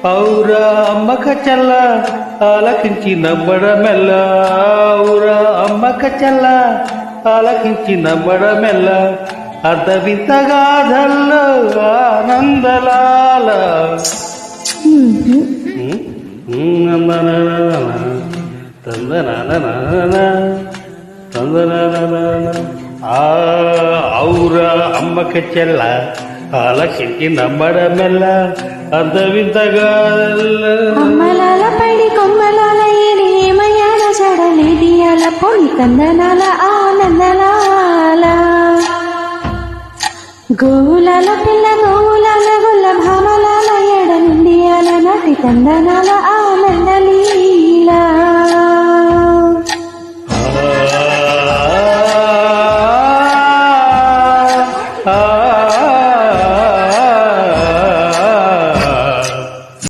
ఔరా అమ్మక చల్ల ఆలకించి నవ్వడమెల్ల ఔరా అమ్మక చల్ల ఆలకించి నవ్వడమెల్ల అర్ధ వింతగాథల్లో ఆనందలాల ఔరా అమ్మక చెల్ల ఆలకించి నమ్మడమెల్ల అంత వింతగా అమ్మలాల పడి కొమ్మలాల ఏడి ఏమయ్యాల జడలేదియాల పొడి కందనాల ఆనందలాల గోవులాల పిల్ల గోవులాల గొల్ల భామలాల ఎడ నిండియాల నటి కందనాల ఆనందలీల